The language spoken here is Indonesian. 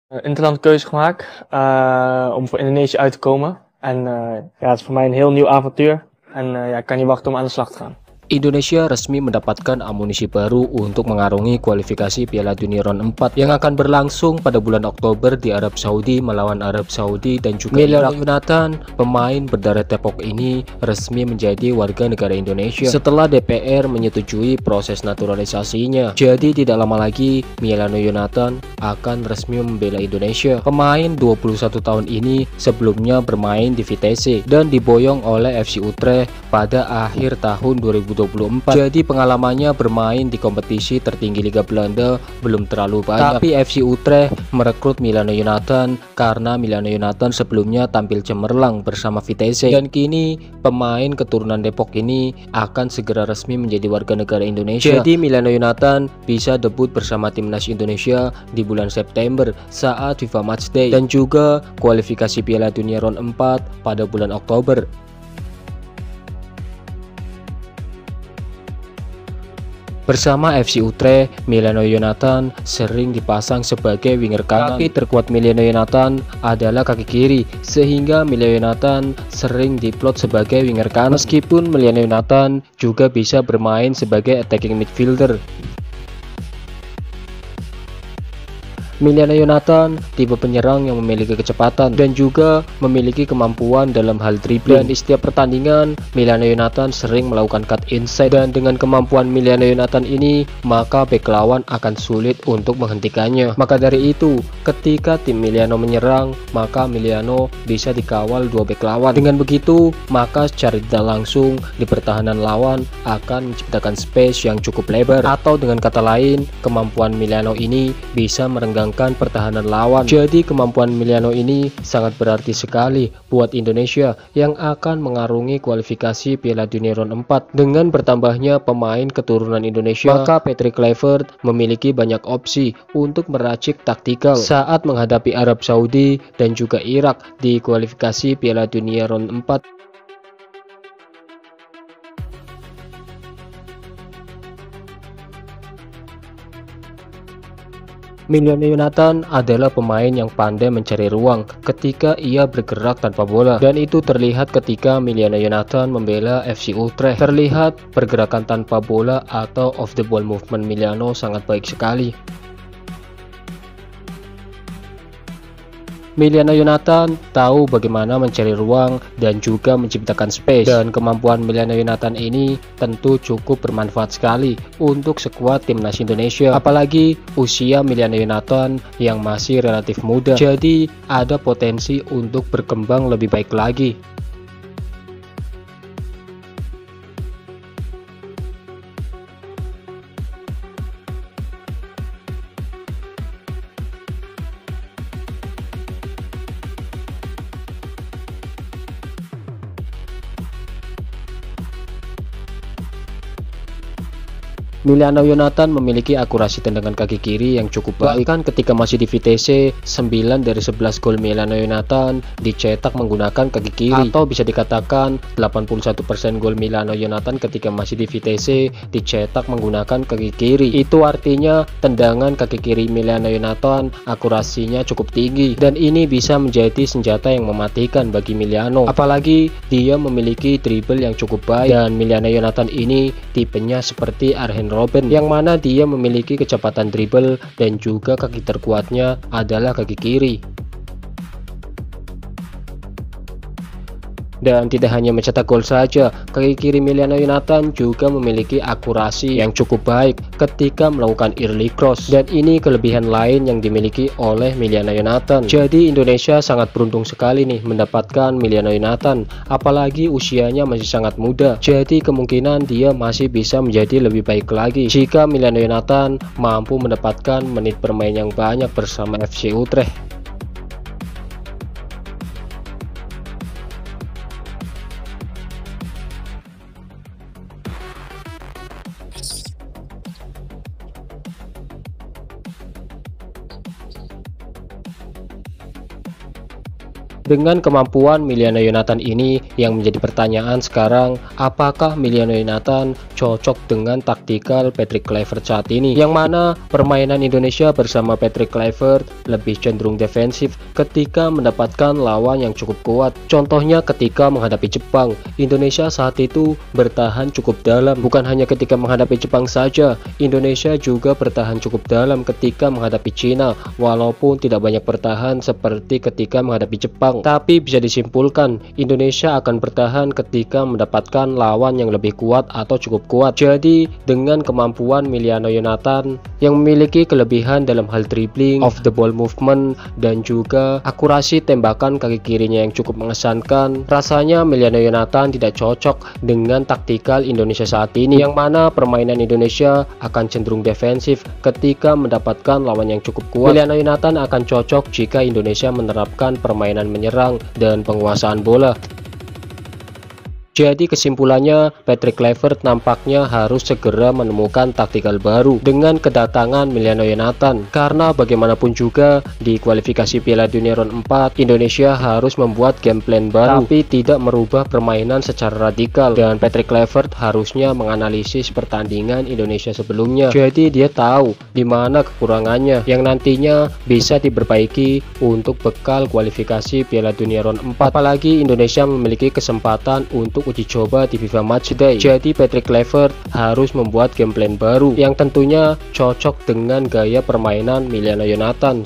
Interland keuze gemaakt om voor Indonesië uit te komen. En ja, het is voor mij een heel nieuw avontuur. En ja, ik kan niet wachten om aan de slag te gaan. Indonesia resmi mendapatkan amunisi baru untuk mengarungi kualifikasi Piala Dunia Round 4 yang akan berlangsung pada bulan Oktober di Arab Saudi melawan Arab Saudi dan juga Emiliano Yonatan. Pemain berdarah tepok ini resmi menjadi warga negara Indonesia setelah DPR menyetujui proses naturalisasinya. Jadi tidak lama lagi Emiliano Yonatan akan resmi membela Indonesia. Pemain 21 tahun ini sebelumnya bermain di Vitesse dan diboyong oleh FC Utrecht pada akhir tahun 2024. Jadi pengalamannya bermain di kompetisi tertinggi Liga Belanda belum terlalu banyak. Tapi FC Utrecht merekrut Emiliano Yonatan karena Emiliano Yonatan sebelumnya tampil cemerlang bersama Vitesse. Dan kini pemain keturunan Depok ini akan segera resmi menjadi warga negara Indonesia. Jadi Emiliano Yonatan bisa debut bersama timnas Indonesia di bulan September saat FIFA Matchday dan juga kualifikasi Piala Dunia Round 4 pada bulan Oktober. Bersama FC Utrecht, Emiliano Yonatan sering dipasang sebagai winger kanan. Kaki terkuat Emiliano Yonatan adalah kaki kiri, sehingga Emiliano Yonatan sering diplot sebagai winger kanan. Meskipun Emiliano Yonatan juga bisa bermain sebagai attacking midfielder. Emiliano Yonatan tipe penyerang yang memiliki kecepatan dan juga memiliki kemampuan dalam hal dribbling. Dan di setiap pertandingan Emiliano Yonatan sering melakukan cut inside, dan dengan kemampuan Emiliano Yonatan ini maka bek lawan akan sulit untuk menghentikannya. Maka dari itu ketika tim Emiliano menyerang maka Emiliano bisa dikawal dua bek lawan. Dengan begitu maka secara tidak langsung di pertahanan lawan akan menciptakan space yang cukup lebar, atau dengan kata lain kemampuan Emiliano ini bisa merenggang pertahanan lawan. Jadi kemampuan Emiliano ini sangat berarti sekali buat Indonesia yang akan mengarungi kualifikasi Piala Dunia Round 4. Dengan bertambahnya pemain keturunan Indonesia, maka Patrick Kluivert memiliki banyak opsi untuk meracik taktikal saat menghadapi Arab Saudi dan juga Irak di kualifikasi Piala Dunia Round 4. Emiliano Yonatan adalah pemain yang pandai mencari ruang ketika ia bergerak tanpa bola, dan itu terlihat ketika Emiliano Yonatan membela FC Utrecht. Terlihat pergerakan tanpa bola atau off the ball movement Emiliano sangat baik sekali. Emiliano Yonatan tahu bagaimana mencari ruang dan juga menciptakan space, dan kemampuan Emiliano Yonatan ini tentu cukup bermanfaat sekali untuk skuad timnas Indonesia. Apalagi usia Emiliano Yonatan yang masih relatif muda, jadi ada potensi untuk berkembang lebih baik lagi. Emiliano Yonatan memiliki akurasi tendangan kaki kiri yang cukup baik. Bahkan ketika masih di Vitesse, 9 dari 11 gol Emiliano Yonatan dicetak menggunakan kaki kiri, atau bisa dikatakan 81% gol Emiliano Yonatan ketika masih di Vitesse dicetak menggunakan kaki kiri. Itu artinya tendangan kaki kiri Emiliano Yonatan akurasinya cukup tinggi, dan ini bisa menjadi senjata yang mematikan bagi Emiliano. Apalagi dia memiliki dribble yang cukup baik, dan Emiliano Yonatan ini tipenya seperti Arjen Robben, yang mana dia memiliki kecepatan dribble dan juga kaki terkuatnya adalah kaki kiri. Dan tidak hanya mencetak gol saja, kaki kiri Emiliano Yonatan juga memiliki akurasi yang cukup baik ketika melakukan early cross, dan ini kelebihan lain yang dimiliki oleh Emiliano Yonatan. Jadi Indonesia sangat beruntung sekali nih mendapatkan Emiliano Yonatan, apalagi usianya masih sangat muda. Jadi kemungkinan dia masih bisa menjadi lebih baik lagi jika Emiliano Yonatan mampu mendapatkan menit bermain yang banyak bersama FC Utrecht. Dengan kemampuan Emiliano Yonatan ini yang menjadi pertanyaan sekarang, apakah Emiliano Yonatan cocok dengan taktikal Patrick Kluivert saat ini, yang mana permainan Indonesia bersama Patrick Kluivert lebih cenderung defensif ketika mendapatkan lawan yang cukup kuat. Contohnya ketika menghadapi Jepang, Indonesia saat itu bertahan cukup dalam. Bukan hanya ketika menghadapi Jepang saja, Indonesia juga bertahan cukup dalam ketika menghadapi Cina, walaupun tidak banyak bertahan seperti ketika menghadapi Jepang. Tapi bisa disimpulkan, Indonesia akan bertahan ketika mendapatkan lawan yang lebih kuat atau cukup kuat. Jadi dengan kemampuan Emiliano Yonatan yang memiliki kelebihan dalam hal dribbling, off the ball movement, dan juga akurasi tembakan kaki kirinya yang cukup mengesankan, rasanya Emiliano Yonatan tidak cocok dengan taktikal Indonesia saat ini, yang mana permainan Indonesia akan cenderung defensif ketika mendapatkan lawan yang cukup kuat. Emiliano Yonatan akan cocok jika Indonesia menerapkan permainan menyerang dan penguasaan bola. Jadi kesimpulannya, Patrick Kluivert nampaknya harus segera menemukan taktikal baru dengan kedatangan Emiliano Yonatan, karena bagaimanapun juga di kualifikasi Piala Dunia Round 4 Indonesia harus membuat game plan baru, tapi tidak merubah permainan secara radikal, dan Patrick Kluivert harusnya menganalisis pertandingan Indonesia sebelumnya. Jadi dia tahu di mana kekurangannya yang nantinya bisa diperbaiki untuk bekal kualifikasi Piala Dunia Round 4. Apalagi Indonesia memiliki kesempatan untuk uji coba di FIFA Matchday. Jadi Patrick Kluivert harus membuat game plan baru yang tentunya cocok dengan gaya permainan Emiliano Yonatan.